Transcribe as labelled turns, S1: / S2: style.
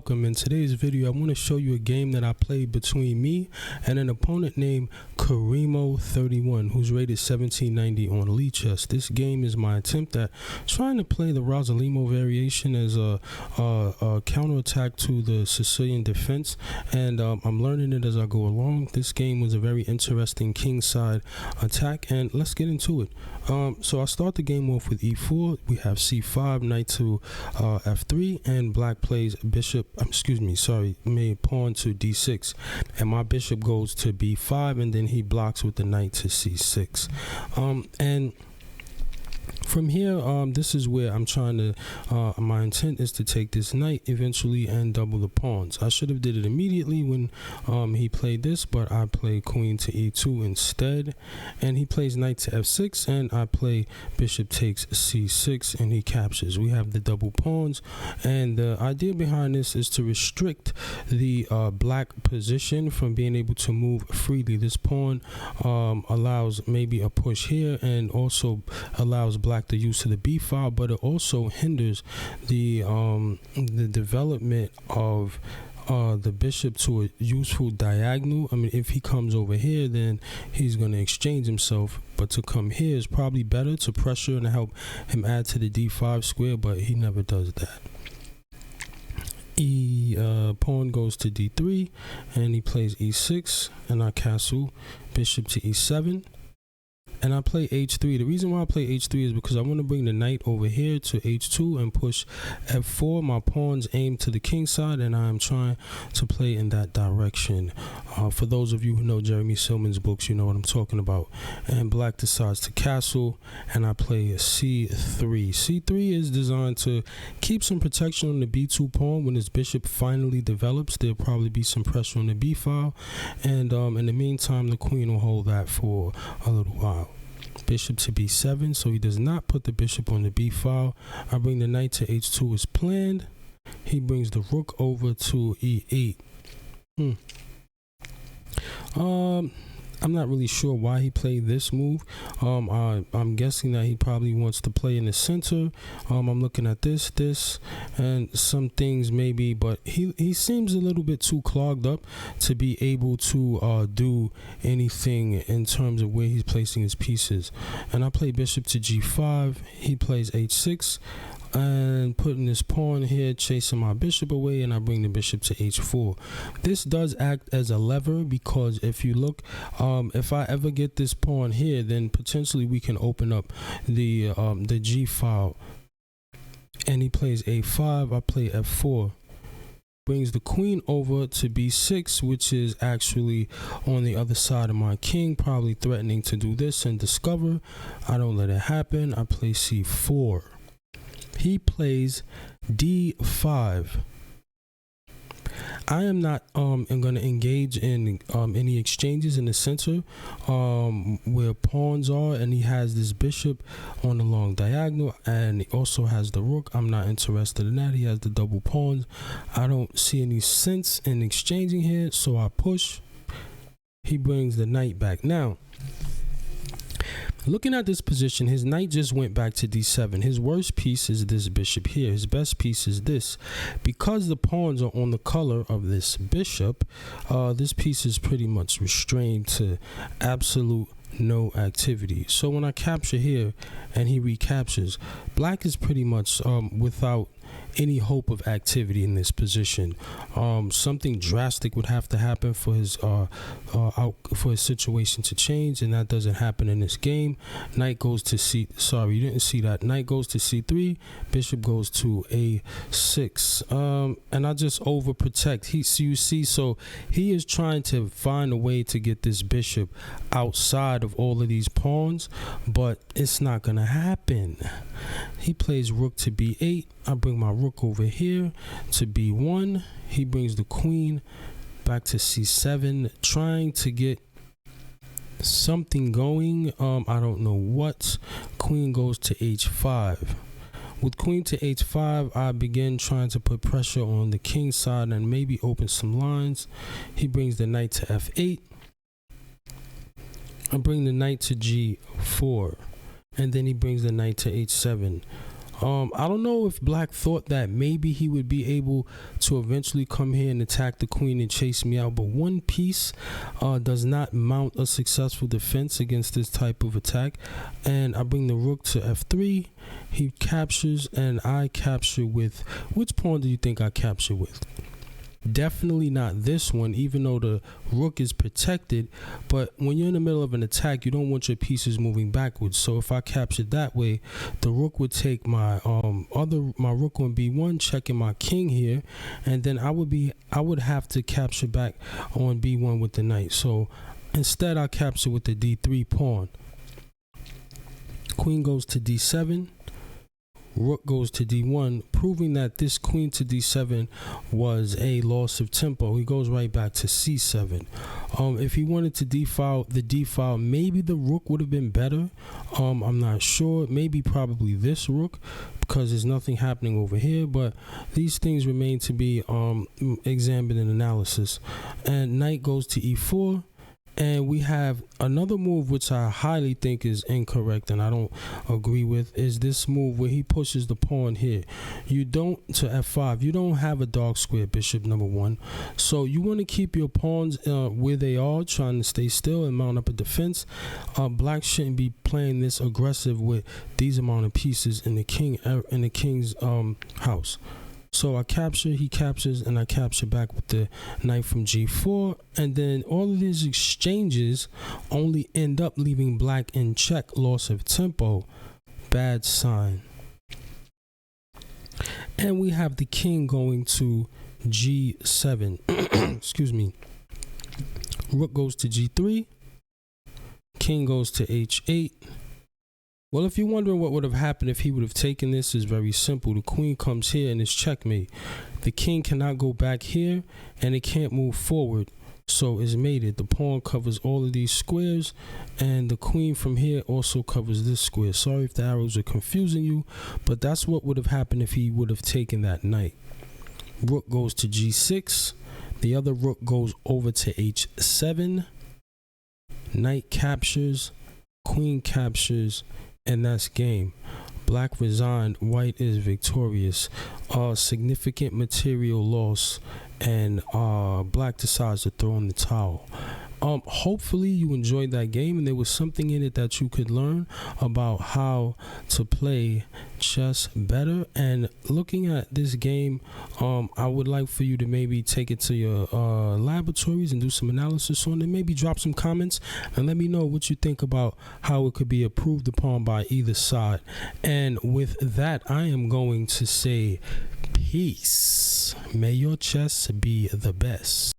S1: welcome. In today's video, I want to show you a game that I played between me and an opponent named Karimo31, who's rated 1790 on Lichess. This game is my attempt at trying to play the Rosarimo variation as a counterattack to the Sicilian defense, and I'm learning it as I go along. This game was a very interesting kingside attack, and let's get into it. So I start the game off with e4. We have c5, knight to f3, and black plays bishop, pawn to d6, and my bishop goes to b5, and then he blocks with the knight to c6. And from here, this is where I'm trying to, my intent is to take this knight eventually and double the pawns. I should have did it immediately when he played this, but I play queen to e2 instead, and he plays knight to f6, and I play bishop takes c6, and he captures. We have the double pawns, and the idea behind this is to restrict the black position from being able to move freely. This pawn allows maybe a push here, and also allows black the use of the b file, but it also hinders the development of the bishop to a useful diagonal. I mean, if he comes over here, then he's going to exchange himself, but to come here is probably better to pressure and help him add to the d5 square, but he never does that. Pawn goes to d3, and he plays e6, and I castle bishop to e7, and I play h3. The reason why I play h3 is because I want to bring the knight over here to h2 and push f4. My pawns aim to the king side, and I'm trying to play in that direction. For those of you who know Jeremy Silman's books, you know what I'm talking about. And black decides to castle, and I play c3. c3 is designed to keep some protection on the b2 pawn. When his bishop finally develops, there'll probably be some pressure on the b file, and in the meantime, the queen will hold that for a little while. Bishop to b7, so he does not put the bishop on the b file. I bring the knight to h2 as planned. He brings the rook over to e8. I'm not really sure why he played this move. I'm guessing that he probably wants to play in the center. I'm looking at this, and some things maybe, but he seems a little bit too clogged up to be able to do anything in terms of where he's placing his pieces. And I play bishop to g5. He plays h6. And putting this pawn here, chasing my bishop away, and I bring the bishop to h4. This does act as a lever, because if you look, if I ever get this pawn here, then potentially we can open up the g file. And he plays a5. I play f4. Brings the queen over to b6, which is actually on the other side of my king, probably threatening to do this and discover. I don't let it happen. I play c4. He plays d5. I am not going to engage in any exchanges in the center where pawns are, and he has this bishop on the long diagonal, and he also has the rook. I'm not interested in that. He has the double pawns. I don't see any sense in exchanging here, so I push. He brings the knight back. Now, looking at this position, his knight just went back to d7. His worst piece is this bishop here. His best piece is this. Because the pawns are on the color of this bishop, this piece is pretty much restrained to absolute no activity. So when I capture here and he recaptures, black is pretty much without any hope of activity in this position. Something drastic would have to happen for his situation to change, and that doesn't happen in this game. Knight goes to you didn't see that. Knight goes to c3, bishop goes to a6, and I just overprotect. So he is trying to find a way to get this bishop outside of all of these pawns, but it's not gonna happen. He plays rook to b8. I bring my rook over here to b1. He brings the queen back to c7, trying to get something going. I don't know what. Queen goes to h5. With queen to h5, I begin trying to put pressure on the king side and maybe open some lines. He brings the knight to f8. I bring the knight to g4, and then he brings the knight to h7. I don't know if black thought that maybe he would be able to eventually come here and attack the queen and chase me out, but one piece does not mount a successful defense against this type of attack. And I bring the rook to f3. He captures and I capture with, which pawn do you think I capture with? Definitely not this one, even though the rook is protected. But when you're in the middle of an attack, you don't want your pieces moving backwards. So if I captured that way, the rook would take my rook on b1, checking my king here, and then I would have to capture back on b1 with the knight. So instead, I capture with the d3 pawn. Queen goes to d7. Rook goes to d1, proving that this queen to d7 was a loss of tempo. He goes right back to c7. If he wanted to defile the d-file, maybe the rook would have been better. I'm not sure. Maybe probably this rook, because there's nothing happening over here. But these things remain to be examined in analysis. And knight goes to e4. And we have another move which I highly think is incorrect and I don't agree with, is this move where he pushes the pawn here. You don't, to f5, you don't have a dark square bishop, number one. So you want to keep your pawns where they are, trying to stay still and mount up a defense. Black shouldn't be playing this aggressive with these amount of pieces in the king's house. So I capture, he captures, and I capture back with the knight from g4. And then all of these exchanges only end up leaving black in check, loss of tempo, bad sign. And we have the king going to g7. Excuse me. Rook goes to g3. King goes to h8. Well, if you're wondering what would have happened if he would have taken this, is very simple. The queen comes here and it's checkmate. The king cannot go back here and it can't move forward. So it's mated. The pawn covers all of these squares and the queen from here also covers this square. Sorry if the arrows are confusing you, but that's what would have happened if he would have taken that knight. Rook goes to g6. The other rook goes over to h7. Knight captures. Queen captures. And that's game. Black resigned, white is victorious. Significant material loss, and black decides to throw in the towel. Hopefully you enjoyed that game and there was something in it that you could learn about how to play chess better. And looking at this game, I would like for you to maybe take it to your laboratories and do some analysis on it. Maybe drop some comments and let me know what you think about how it could be improved upon by either side. And with that, I am going to say peace. May your chess be the best.